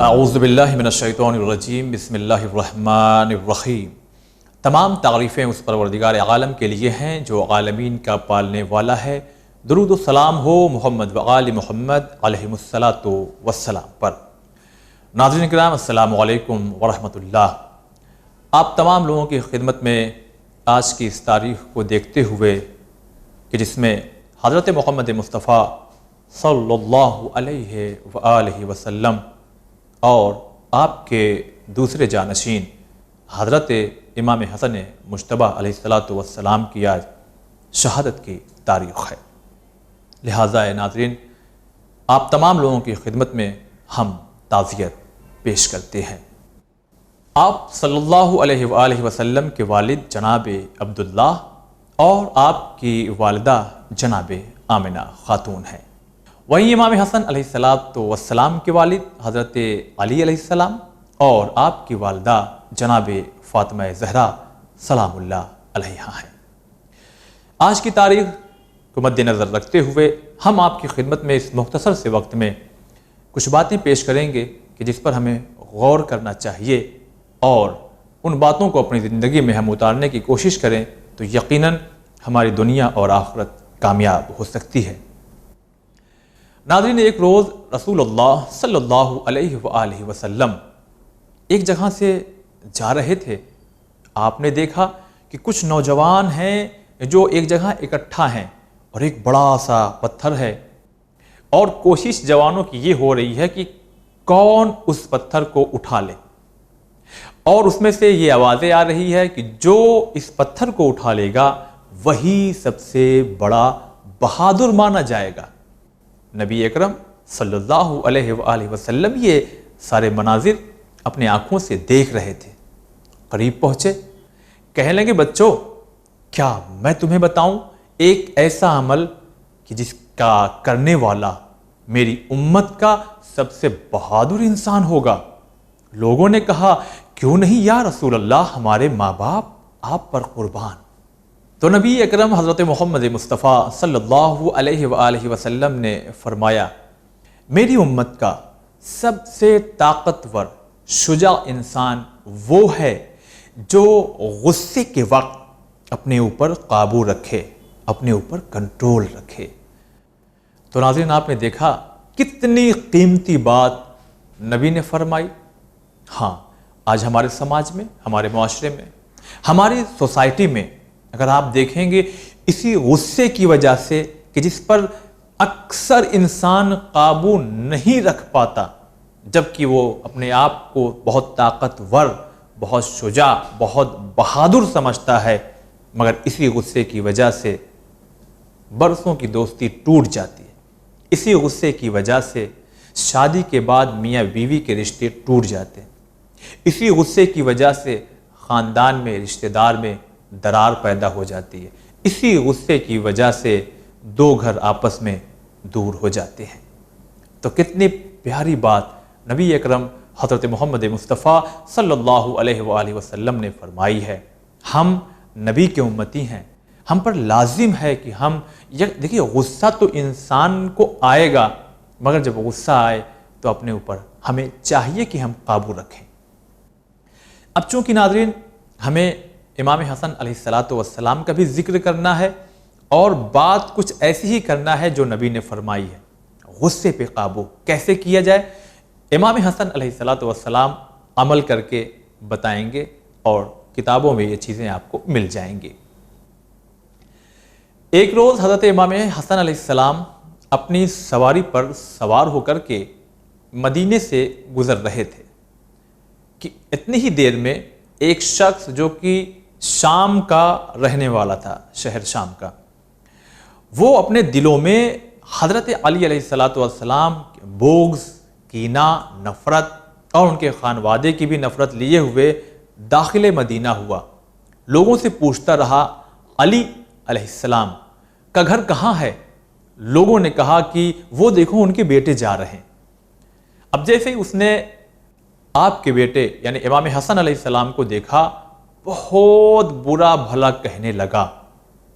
اعوذ باللہ من الشیطان الرجیم، بسم اللہ الرحمن الرحیم۔ تمام تعریفیں اس پروردگار عالم کے لیے ہیں جو عالمین کا پالنے والا ہے۔ درود و سلام ہو محمد و آل محمد علیہ الصلاۃ والسلام پر۔ ناظرین کرام، السلام علیکم ورحمۃ اللہ۔ آپ تمام لوگوں کی خدمت میں آج کی اس تاریخ کو دیکھتے ہوئے کہ جس میں حضرت محمد مصطفیٰ صلی اللہ علیہ وآلہ وسلم اور آپ کے دوسرے جانشین حضرت امام حسن مجتبیٰ علیہ الصلاۃ والسلام کی آج شہادت کی تاریخ ہے۔ لہٰذا ناظرین، آپ تمام لوگوں کی خدمت میں ہم تعزیت پیش کرتے ہیں۔ آپ صلی اللہ علیہ وآلہ وسلم کے والد جناب عبداللہ اور آپ کی والدہ جناب آمنہ خاتون ہیں۔ وہیں امام حسن علیہ السلام کے والد حضرت علی علیہ السلام اور آپ کی والدہ جناب فاطمہ زہرا سلام اللہ علیہا ہیں۔ آج کی تاریخ کو مد نظر رکھتے ہوئے ہم آپ کی خدمت میں اس مختصر سے وقت میں کچھ باتیں پیش کریں گے کہ جس پر ہمیں غور کرنا چاہیے، اور ان باتوں کو اپنی زندگی میں ہم اتارنے کی کوشش کریں تو یقیناً ہماری دنیا اور آخرت کامیاب ہو سکتی ہے۔ ناظرین، ایک روز رسول اللہ صلی اللہ علیہ وآلہ وسلم ایک جگہ سے جا رہے تھے۔ آپ نے دیکھا کہ کچھ نوجوان ہیں جو ایک جگہ اکٹھا ہیں اور ایک بڑا سا پتھر ہے، اور کوشش جوانوں کی یہ ہو رہی ہے کہ کون اس پتھر کو اٹھا لے، اور اس میں سے یہ آوازیں آ رہی ہے کہ جو اس پتھر کو اٹھا لے گا وہی سب سے بڑا بہادر مانا جائے گا۔ نبی اکرم صلی اللہ علیہ وآلہ وسلم یہ سارے مناظر اپنے آنکھوں سے دیکھ رہے تھے۔ قریب پہنچے، کہنے لگے، بچوں، کیا میں تمہیں بتاؤں ایک ایسا عمل کہ جس کا کرنے والا میری امت کا سب سے بہادر انسان ہوگا؟ لوگوں نے کہا، کیوں نہیں یا رسول اللہ، ہمارے ماں باپ آپ پر قربان۔ تو نبی اکرم حضرت محمد مصطفیٰ صلی اللہ علیہ وآلہ وسلم نے فرمایا، میری امت کا سب سے طاقتور شجاع انسان وہ ہے جو غصے کے وقت اپنے اوپر قابو رکھے، اپنے اوپر کنٹرول رکھے۔ تو ناظرین، آپ نے دیکھا کتنی قیمتی بات نبی نے فرمائی۔ ہاں، آج ہمارے سماج میں، ہمارے معاشرے میں، ہماری سوسائٹی میں اگر آپ دیکھیں گے، اسی غصے کی وجہ سے کہ جس پر اکثر انسان قابو نہیں رکھ پاتا، جبکہ وہ اپنے آپ کو بہت طاقتور، بہت شجاع، بہت بہادر سمجھتا ہے، مگر اسی غصے کی وجہ سے برسوں کی دوستی ٹوٹ جاتی ہے۔ اسی غصے کی وجہ سے شادی کے بعد میاں بیوی کے رشتے ٹوٹ جاتے ہیں۔ اسی غصے کی وجہ سے خاندان میں، رشتہ دار میں درار پیدا ہو جاتی ہے۔ اسی غصے کی وجہ سے دو گھر آپس میں دور ہو جاتے ہیں۔ تو کتنی پیاری بات نبی اکرم حضرت محمد مصطفیٰ صلی اللہ علیہ وآلہ وسلم نے فرمائی ہے۔ ہم نبی کے امتی ہیں، ہم پر لازم ہے کہ ہم دیکھیے، غصہ تو انسان کو آئے گا، مگر جب غصہ آئے تو اپنے اوپر ہمیں چاہیے کہ ہم قابو رکھیں۔ اب چونکہ ناظرین، ہمیں امام حسن علیہ السلام کا بھی ذکر کرنا ہے، اور بات کچھ ایسی ہی کرنا ہے جو نبی نے فرمائی ہے۔ غصے پہ قابو کیسے کیا جائے، امام حسن علیہ السلام عمل کر کے بتائیں گے، اور کتابوں میں یہ چیزیں آپ کو مل جائیں گی۔ ایک روز حضرت امام حسن علیہ السلام اپنی سواری پر سوار ہو کر کے مدینے سے گزر رہے تھے کہ اتنی ہی دیر میں ایک شخص جو کہ شام کا رہنے والا تھا، شہر شام کا، وہ اپنے دلوں میں حضرت علی علیہ السلام بغض، کینہ، نفرت اور ان کے خانوادے کی بھی نفرت لیے ہوئے داخل مدینہ ہوا۔ لوگوں سے پوچھتا رہا، علی علیہ السلام کا گھر کہاں ہے؟ لوگوں نے کہا کہ وہ دیکھو ان کے بیٹے جا رہے ہیں۔ اب جیسے ہی اس نے آپ کے بیٹے یعنی امام حسن علیہ السلام کو دیکھا، بہت برا بھلا کہنے لگا،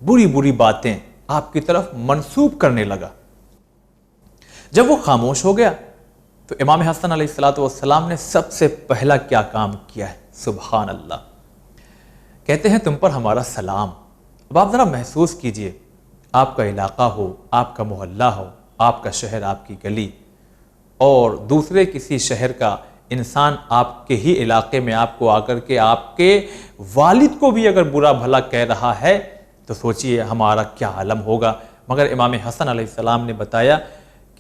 بری بری باتیں آپ کی طرف منسوب کرنے لگا۔ جب وہ خاموش ہو گیا تو امام حسن علیہ السلام نے سب سے پہلا کیا کام کیا ہے؟ سبحان اللہ، کہتے ہیں تم پر ہمارا سلام۔ اب آپ ذرا محسوس کیجئے، آپ کا علاقہ ہو، آپ کا محلہ ہو، آپ کا شہر، آپ کی گلی، اور دوسرے کسی شہر کا انسان آپ کے ہی علاقے میں آپ کو آ کر کے آپ کے والد کو بھی اگر برا بھلا کہہ رہا ہے تو سوچئے ہمارا کیا عالم ہوگا۔ مگر امام حسن علیہ السلام نے بتایا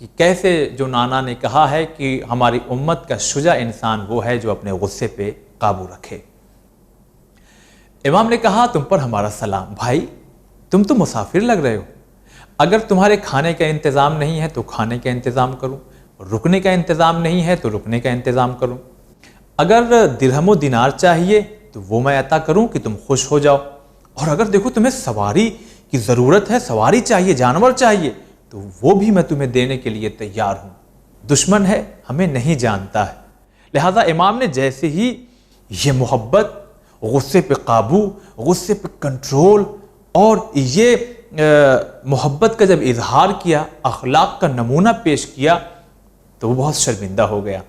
کہ کیسے جو نانا نے کہا ہے کہ ہماری امت کا شجاع انسان وہ ہے جو اپنے غصے پہ قابو رکھے۔ امام نے کہا تم پر ہمارا سلام۔ بھائی تم تو مسافر لگ رہے ہو، اگر تمہارے کھانے کا انتظام نہیں ہے تو کھانے کا انتظام کروں، رکنے کا انتظام نہیں ہے تو رکنے کا انتظام کروں، اگر درہم و دینار چاہیے تو وہ میں عطا کروں کہ تم خوش ہو جاؤ، اور اگر دیکھو تمہیں سواری کی ضرورت ہے، سواری چاہیے، جانور چاہیے، تو وہ بھی میں تمہیں دینے کے لیے تیار ہوں۔ دشمن ہے، ہمیں نہیں جانتا ہے، لہذا امام نے جیسے ہی یہ محبت، غصے پہ قابو، غصے پہ کنٹرول اور یہ محبت کا جب اظہار کیا، اخلاق کا نمونہ پیش کیا، تو وہ بہت شرمندہ ہو گیا،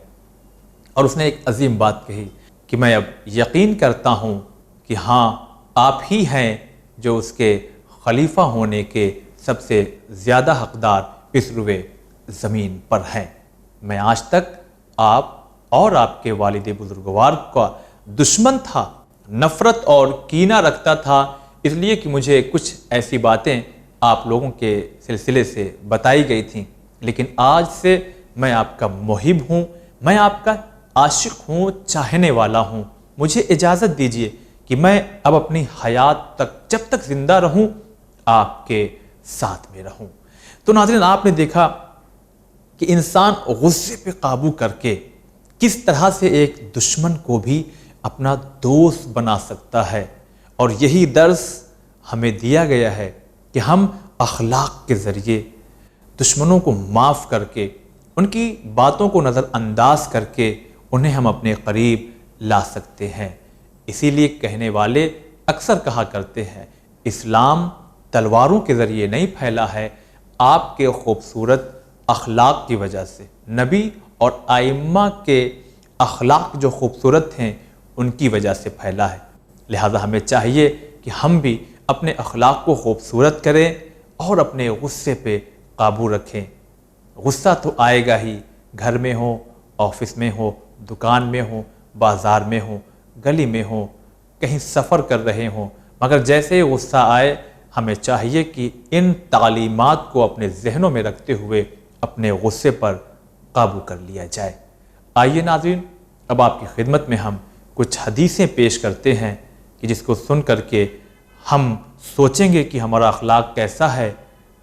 اور اس نے ایک عظیم بات کہی کہ میں اب یقین کرتا ہوں کہ ہاں آپ ہی ہیں جو اس کے خلیفہ ہونے کے سب سے زیادہ حقدار اس روئے زمین پر ہیں۔ میں آج تک آپ اور آپ کے والد بزرگوار کا دشمن تھا، نفرت اور کینہ رکھتا تھا، اس لیے کہ مجھے کچھ ایسی باتیں آپ لوگوں کے سلسلے سے بتائی گئی تھیں، لیکن آج سے میں آپ کا محب ہوں، میں آپ کا عاشق ہوں، چاہنے والا ہوں، مجھے اجازت دیجیے کہ میں اب اپنی حیات تک، جب تک زندہ رہوں، آپ کے ساتھ میں رہوں۔ تو ناظرین، آپ نے دیکھا کہ انسان غصے پہ قابو کر کے کس طرح سے ایک دشمن کو بھی اپنا دوست بنا سکتا ہے، اور یہی درس ہمیں دیا گیا ہے کہ ہم اخلاق کے ذریعے دشمنوں کو معاف کر کے، ان کی باتوں کو نظر انداز کر کے انہیں ہم اپنے قریب لا سکتے ہیں۔ اسی لیے کہنے والے اکثر کہا کرتے ہیں، اسلام تلواروں کے ذریعے نہیں پھیلا ہے، آپ کے خوبصورت اخلاق کی وجہ سے، نبی اور ائمہ کے اخلاق جو خوبصورت ہیں ان کی وجہ سے پھیلا ہے۔ لہذا ہمیں چاہیے کہ ہم بھی اپنے اخلاق کو خوبصورت کریں اور اپنے غصے پہ قابو رکھیں۔ غصہ تو آئے گا ہی، گھر میں ہو، آفس میں ہو، دکان میں ہو، بازار میں ہو، گلی میں ہو، کہیں سفر کر رہے ہوں، مگر جیسے ہی غصہ آئے ہمیں چاہیے کہ ان تعلیمات کو اپنے ذہنوں میں رکھتے ہوئے اپنے غصے پر قابو کر لیا جائے۔ آئیے ناظرین، اب آپ کی خدمت میں ہم کچھ حدیثیں پیش کرتے ہیں کہ جس کو سن کر کے ہم سوچیں گے کہ ہمارا اخلاق کیسا ہے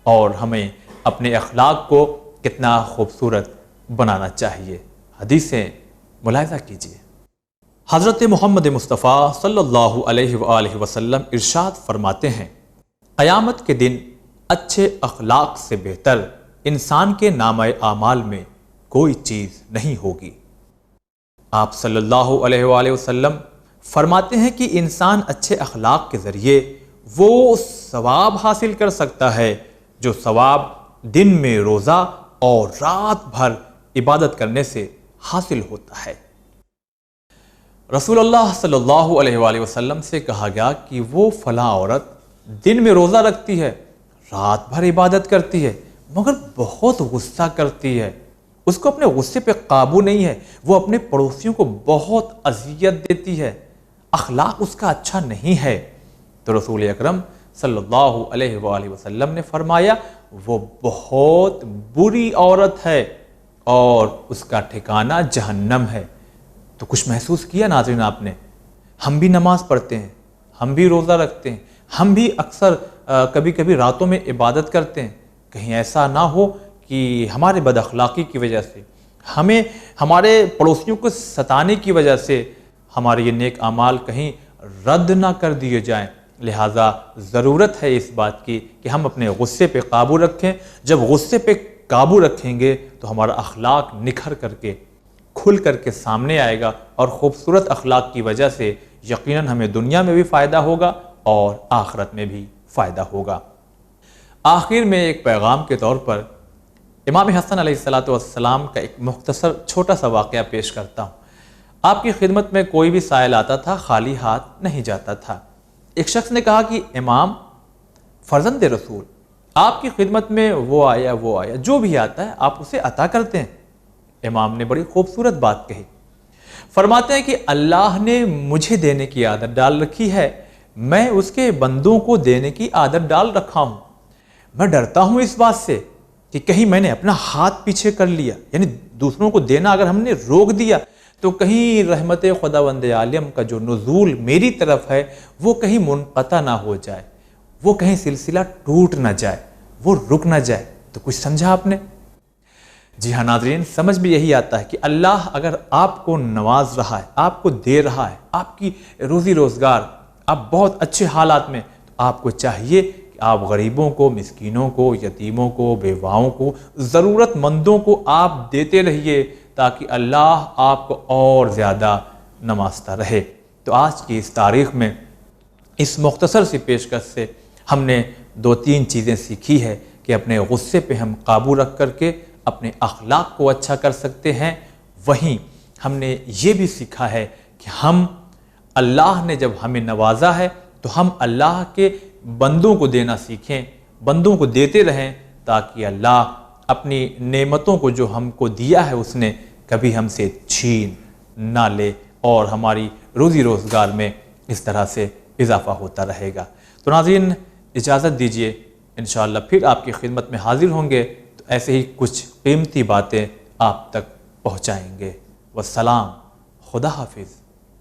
اور ہمیں اپنے اخلاق کو کتنا خوبصورت بنانا چاہیے۔ حدیثیں ملاحظہ کیجیے۔ حضرت محمد مصطفیٰ صلی اللہ علیہ وآلہ وسلم ارشاد فرماتے ہیں، قیامت کے دن اچھے اخلاق سے بہتر انسان کے نامہ اعمال میں کوئی چیز نہیں ہوگی۔ آپ صلی اللہ علیہ وآلہ وسلم فرماتے ہیں کہ انسان اچھے اخلاق کے ذریعے وہ ثواب حاصل کر سکتا ہے جو ثواب دن میں روزہ اور رات بھر عبادت کرنے سے حاصل ہوتا ہے۔ رسول اللہ صلی اللہ علیہ وآلہ وسلم سے کہا گیا کہ وہ فلاں عورت دن میں روزہ رکھتی ہے، رات بھر عبادت کرتی ہے، مگر بہت غصہ کرتی ہے، اس کو اپنے غصے پہ قابو نہیں ہے، وہ اپنے پڑوسیوں کو بہت اذیت دیتی ہے، اخلاق اس کا اچھا نہیں ہے۔ تو رسول اکرم صلی اللہ علیہ وآلہ وسلم نے فرمایا وہ بہت بری عورت ہے اور اس کا ٹھکانہ جہنم ہے۔ تو کچھ محسوس کیا ناظرین آپ نے؟ ہم بھی نماز پڑھتے ہیں، ہم بھی روزہ رکھتے ہیں، ہم بھی اکثر کبھی کبھی راتوں میں عبادت کرتے ہیں، کہیں ایسا نہ ہو کہ ہمارے بد اخلاقی کی وجہ سے، ہمیں ہمارے پڑوسیوں کو ستانے کی وجہ سے ہمارے یہ نیک اعمال کہیں رد نہ کر دیے جائیں۔ لہٰذا ضرورت ہے اس بات کی کہ ہم اپنے غصے پہ قابو رکھیں۔ جب غصے پہ قابو رکھیں گے تو ہمارا اخلاق نکھر کر کے، کھل کر کے سامنے آئے گا، اور خوبصورت اخلاق کی وجہ سے یقیناً ہمیں دنیا میں بھی فائدہ ہوگا اور آخرت میں بھی فائدہ ہوگا۔ آخر میں ایک پیغام کے طور پر امام حسن علیہ السلام کا ایک مختصر چھوٹا سا واقعہ پیش کرتا ہوں۔ آپ کی خدمت میں کوئی بھی سائل آتا تھا، خالی ہاتھ نہیں جاتا تھا۔ ایک شخص نے کہا کہ امام فرزند رسول، آپ کی خدمت میں وہ آیا جو بھی آتا ہے آپ اسے عطا کرتے ہیں۔ امام نے بڑی خوبصورت بات کہی، فرماتے ہیں کہ اللہ نے مجھے دینے کی عادت ڈال رکھی ہے، میں اس کے بندوں کو دینے کی عادت ڈال رکھا ہوں۔ میں ڈرتا ہوں اس بات سے کہ کہیں میں نے اپنا ہاتھ پیچھے کر لیا، یعنی دوسروں کو دینا اگر ہم نے روک دیا تو کہیں رحمت خداوند عالم کا جو نزول میری طرف ہے وہ کہیں منقطع نہ ہو جائے، وہ کہیں سلسلہ ٹوٹ نہ جائے، وہ رک نہ جائے۔ تو کچھ سمجھا آپ نے؟ جی ہاں ناظرین، سمجھ بھی یہی آتا ہے کہ اللہ اگر آپ کو نواز رہا ہے، آپ کو دے رہا ہے، آپ کی روزی روزگار، آپ بہت اچھے حالات میں، تو آپ کو چاہیے کہ آپ غریبوں کو، مسکینوں کو، یتیموں کو، بیواؤں کو، ضرورت مندوں کو آپ دیتے رہیے تاکہ اللہ آپ کو اور زیادہ نوازتا رہے۔ تو آج کی اس تاریخ میں اس مختصر سی پیشکش سے ہم نے 2-3 چیزیں سیکھی ہے کہ اپنے غصے پہ ہم قابو رکھ کر کے اپنے اخلاق کو اچھا کر سکتے ہیں۔ وہیں ہم نے یہ بھی سیکھا ہے کہ ہم اللہ نے جب ہمیں نوازا ہے تو ہم اللہ کے بندوں کو دینا سیکھیں، بندوں کو دیتے رہیں تاکہ اللہ اپنی نعمتوں کو جو ہم کو دیا ہے اس نے کبھی ہم سے چھین نہ لے اور ہماری روزی روزگار میں اس طرح سے اضافہ ہوتا رہے گا۔ تو ناظرین اجازت دیجیے، انشاءاللہ پھر آپ کی خدمت میں حاضر ہوں گے تو ایسے ہی کچھ قیمتی باتیں آپ تک پہنچائیں گے۔ والسلام، خدا حافظ۔